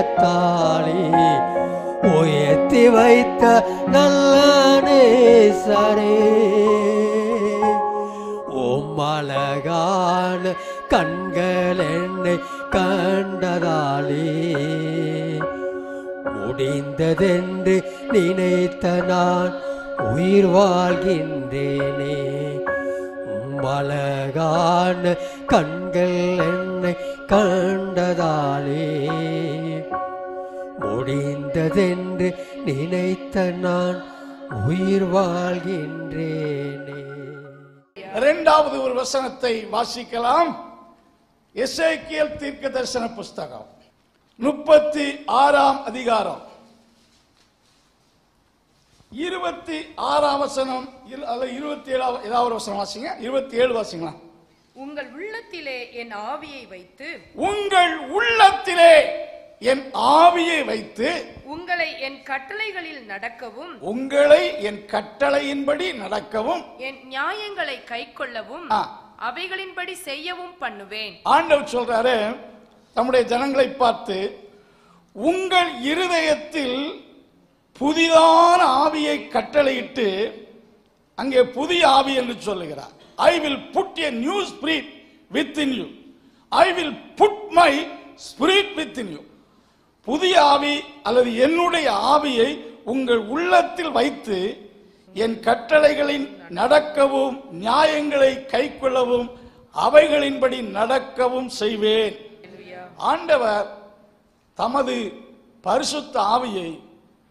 கரத்தாலே உயர்த்தி வைத்த நல்ல நேசரே, அழகான கண்கள் என்னை கண்டதாலே முடிந்ததென்று நினைத்த நான் உயிர் வாழ்கின்றேனே. அழகான கண்கள் என்னை கண்டதாலே முடிந்ததென்று நினைத்த நான் உயிர் வாழ்கின்றேனே. இரண்டாவது ஒரு வசனத்தை வாசிக்கலாம். எசேக்கியேல் தீர்க்கதரிசன புஸ்தகம் 36ஆம் அதிகாரம் 26ஆம் வசனம் அல்ல 27ஆம் ஏதாவது ஒரு வசனம் வாசிங்க. 27 வாசிங்களா. உங்கள் உள்ளத்திலே என் ஆவியை வைத்து, உங்கள் உள்ளத்திலே என் ஆவியை வைத்து, உங்களை என் கட்டளைகளில் நடக்கவும், உங்களை என் கட்டளையின்படி நடக்கவும், என் நியாயங்களை கைக்கொள்ளவும், அவைகளின்படி செய்யவும் பண்ணுவேன். ஆண்டவர் சொல்றாரு நம்முடைய ஜனங்களை பார்த்து, உங்கள் இருதயத்தில் புதிதான ஆவியை கட்டளையிட்டு, அங்கே புதிய ஆவி என்று சொல்லுகிறார். I will put a new spirit within you. I will put my spirit within you. புதிய ஆவி அல்லது என்னுடைய ஆவியை உங்கள் உள்ளத்தில் வைத்து என் கட்டளைகளின் நடக்கவும் நியாயங்களை கைக்கொள்ளவும் அவைகளின்படி நடக்கவும் செய்வேன். ஆண்டவர் தமது பரிசுத்த ஆவியை,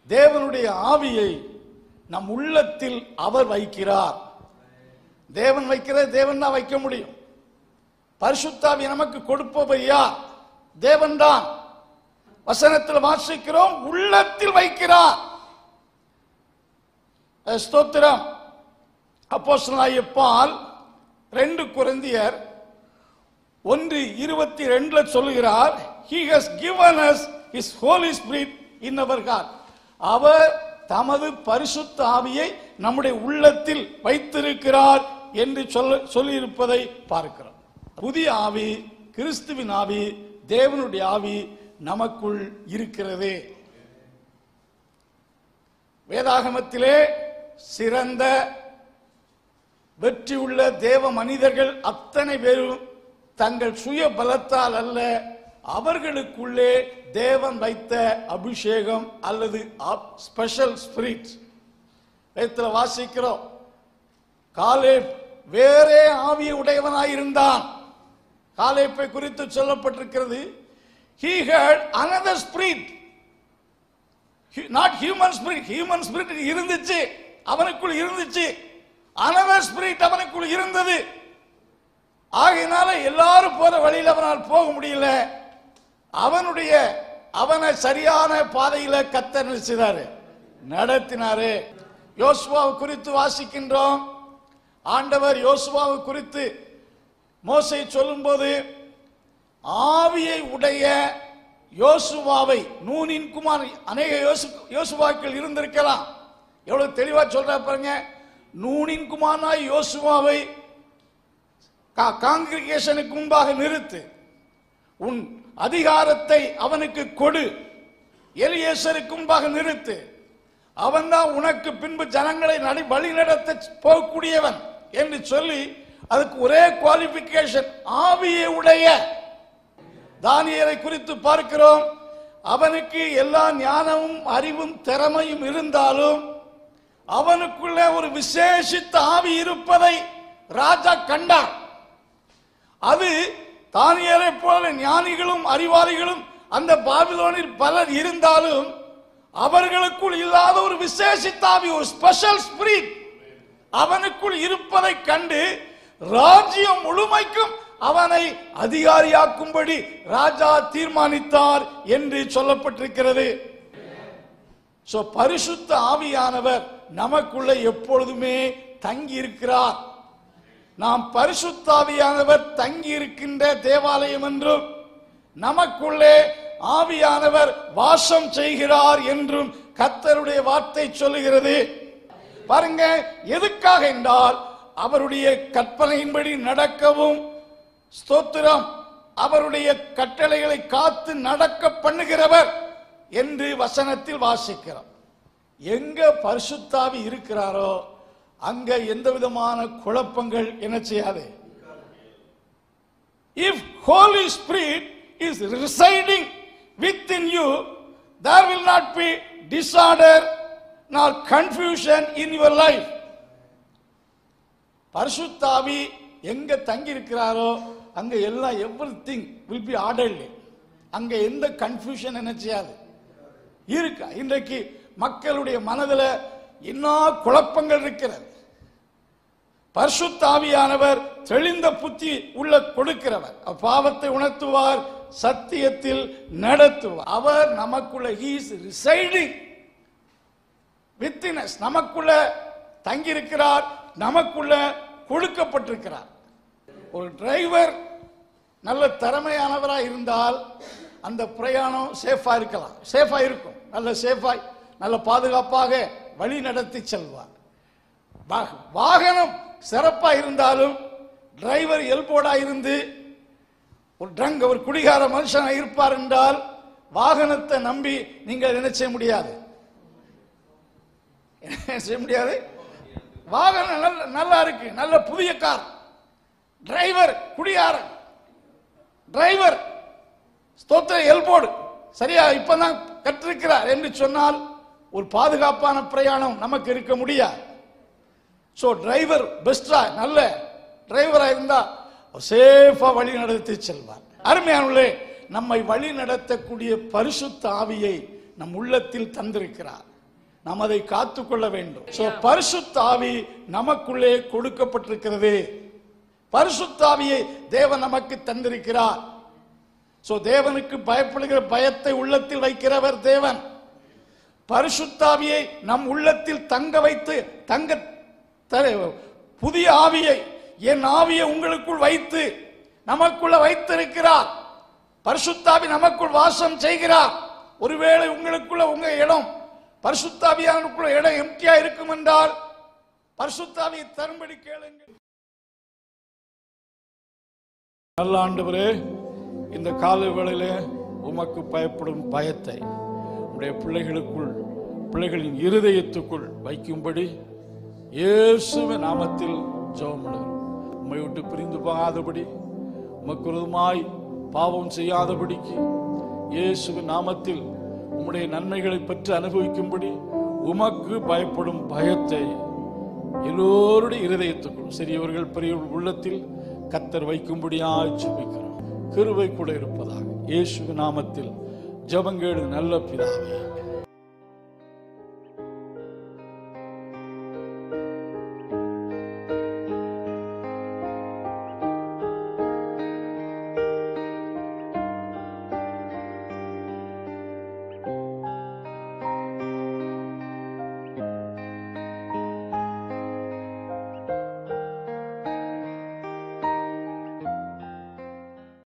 தேவனுடைய ஆவியை நம் உள்ளத்தில் அவர் வைக்கிறார். தேவன் வைக்கிற தேவன் தான் வைக்க முடியும். பரிசுத்த ஆவி நமக்கு கொடுப்பவர் யார்? தேவன் தான். வசனத்தில் வாசிக்கிறோம், உள்ளத்தில் வைக்கிறார். ஸ்தோத்திரம். அப்போஸ்தலனாகிய பவுல் 2 கொரிந்தியர் 1:22 சொல்லுகிறார், he has given us his holy spirit in our heart. அவர் தமது பரிசுத்த ஆவியை நம்முடைய உள்ளத்தில் வைத்திருக்கிறார் என்று சொல்லியிருப்பதை பார்க்கிறோம். புதிய ஆவி, கிறிஸ்துவின் ஆவி, தேவனுடைய ஆவி நமக்குள் இருக்கிறது. வேதாகமத்திலே சிறந்த வெற்றி உள்ள தேவ மனிதர்கள் அத்தனை பேரும் தங்கள் சுய பலத்தால் அல்ல, அவர்களுக்குள்ளே தேவன் வைத்த அபிஷேகம் அல்லது ஸ்பெஷல் ஸ்பிரிட். வேதத்தில் வாசிக்கிறோம், காலேப் வேறே ஆவியை உடையவனாயிருந்தான். காலேப்பை குறித்து சொல்லப்பட்டிருக்கிறது, he had another spirit, not human spirit. human spirit இருந்துச்சு, அவனுக்குள் இருந்துச்சு. another spirit அவனுக்குள் இருந்தது. ஆகையினால எல்லாரும் போற வழியில் அவனால் போக முடியல. அவனை சரியான பாதையில கர்த்தர் செய்தாரு, நடத்தினாரு. யோசுவாவை குறித்து வாசிக்கின்றோம். ஆண்டவர் யோசுவாவை குறித்து மோசே சொல்லும்போது, ஆவியை உடைய யோசுவாவை, நூனின் குமார், அநேக யோசுவாக்கள் இருந்திருக்கலாம். எவ்வளவு தெளிவா சொல்ற பாருங்க. நூனின் குமாரனாய் யோசுவாவை காங்கிரிகேஷனுக்கு முன்பாக நிறுத்து, உன் அதிகாரத்தை அவனுக்கு கொடு, எலியேசருக்கு முன்பாக நிறுத்து, அவன் தான் உனக்கு பின்பு ஜனங்களை வழி நடத்த போகக்கூடியவன் என்று சொல்லி, அதுக்கு ஒரே குவாலிபிகேஷன், ஆவியை உடைய. தானியேலை குறித்து பார்க்கிறோம், அவனுக்கு எல்லா ஞானமும் அறிவும் திறமையும் இருந்தாலும் அவனுக்குள்ள ஒரு விசேஷித்த ஆவி இருப்பதை ராஜா கண்டார். அது தானியேலை போல ஞானிகளும் அறிவாளிகளும் அந்த பாபிலோனில் பலர் இருந்தாலும் அவர்களுக்குள் இல்லாத ஒரு விசேஷித்த ஆவி, ஒரு ஸ்பெஷல் ஸ்பிரிட் அவனுக்குள் இருப்பதை கண்டு ராஜ்யம் முழுமைக்கும் அவனை அதிகாரியாக்கும்படி ராஜா தீர்மானித்தார் என்று சொல்லப்பட்டிருக்கிறது. பரிசுத்த ஆவியானவர் நமக்குள்ள எப்பொழுதுமே தங்கி இருக்கிறார். நாம் பரிசுத்த ஆவியானவர் தங்கி இருக்கின்ற தேவாலயம் என்றும், நமக்குள்ளே ஆவியானவர் வாசம் செய்கிறார் என்றும் கர்த்தருடைய வார்த்தை சொல்லுகிறது. பாருங்க, எதுக்காக என்றால் அவருடைய கற்பனையின்படி நடக்கவும், ஸ்தோத்திரம், அவருடைய கட்டளைகளை காத்து நடக்க பண்ணுகிறவர் என்று வசனத்தில் வாசிக்கிறோம். எங்க பரிசுத்தாவி இருக்கிறாரோ அங்க எந்த விதமான குழப்பங்கள் என்ன செய்யாது. If Holy Spirit is residing within you, there will not be disorder nor confusion in your life. பரிசுத்தாவி எங்க தங்கி இருக்கிறாரோ அங்க எல்லாம் everything will be orderly. அங்க எந்த கன்ஃபியூஷன் என்ன செய்யாது இருக்கா. இன்றைக்கு மக்களுடைய மனதில் என்ன குழப்பங்கள் இருக்கிறது. பரிசுத்தாவியானவர் தெளிந்த புத்தி உள்ள கொடுக்கிறவர். பாவத்தை உணர்த்துவார், சத்தியத்தில் நடத்துவார். அவர் நமக்குள்ள he is residing within us. நமக்குள்ள தங்கி இருக்கிறார், நமக்குள்ள கொடுக்கப்பட்டிருக்கிறார். ஒரு டிரைவர் நல்ல திறமையானவராக இருந்தால் அந்த பிரயாணம் சேஃபா இருக்கலாம், சேஃபா இருக்கும், நல்ல சேஃபாய் நல்ல பாதுகாப்பாக வழி நடத்தி செல்வார். வாகனம் சிறப்பா இருந்தாலும் டிரைவர் எல்போடா இருந்து ஒரு ட்ரங்க் ஒரு குடிகார மனுஷனா இருப்பார் என்றால் வாகனத்தை நம்பி நீங்கள் என்ன செய்ய முடியாது, செய்ய முடியாது. வாகனம் நல்லா இருக்கு, நல்ல புதிய கார், டிரைவர் குடிகாரன், டிரைவர் ஸ்தோத்திர எல்போடு சரியா இப்பதான் கற்றிருக்கிறார் என்று சொன்னால் ஒரு பாதுகாப்பான பிரயாணம் நமக்கு இருக்க முடியாது. சோ டிரைவர் பெஸ்டா நல்ல டிரைவரா இருந்தா சேஃபா வழி நடத்தி செல்வார். அருமையானவர்களே, நம்மை வழி நடத்தக்கூடிய பரிசுத்த ஆவியை நம் உள்ளத்தில் தந்திருக்கிறார். நாம் அதை காத்துக்கொள்ள வேண்டும். சோ பரிசுத்த ஆவி நமக்குள்ளே கொடுக்கப்பட்டிருக்கிறது. பரிசுத்த ஆவியை தேவன் நமக்கு தந்திருக்கிறார். சோ தேவனுக்கு பயப்படுகிற பயத்தை உள்ளத்தில் வைக்கிறவர் தேவன். பரிசுத்த ஆவியை நம் உள்ளத்தில் தங்க வைத்து புதிய ஆவியை என் ஆவியை உங்களுக்குள் வைத்து நமக்குள்ள வைத்திருக்கிறார். பரிசுத்த ஆவி நமக்குள் வாசம் செய்கிறார். ஒருவேளை உங்களுக்குள்ள உங்க இடம் பரிசுத்த ஆவியானுக்குள்ள இடம் எம்டியா இருக்கும் என்றால் பரிசுத்த ஆவியை தரும்படி கேளுங்கள். நல்ல ஆண்டவரே, இந்த கால வேளையிலே உமக்கு பயப்படும் பயத்தை உடைய பிள்ளைகளின் இருதயத்துக்குள் வைக்கும்படி இயேசுவின் நாமத்தில் ஜெபம் பண்ணுகிறோம். உம்மை விட்டு பிரிந்து போகாதபடி, உமக்கு விரோதமாய் பாவம் செய்யாதபடிக்கு இயேசுவின் நாமத்தில் உம்முடைய நன்மைகளை பற்றி அனுபவிக்கும்படி உமக்கு பயப்படும் பயத்தை எல்லோருடைய இருதயத்துக்குள் சிறியவர்கள் பெரியவர்கள் உள்ளத்தில் கர்த்தர் வைக்கும்படியாய் ஜெபிக்கிறோம். கிருபை கூட இருப்பதாக இயேசுவின் நாமத்தில் ஜெபங்கேடு நல்ல பிதாவே.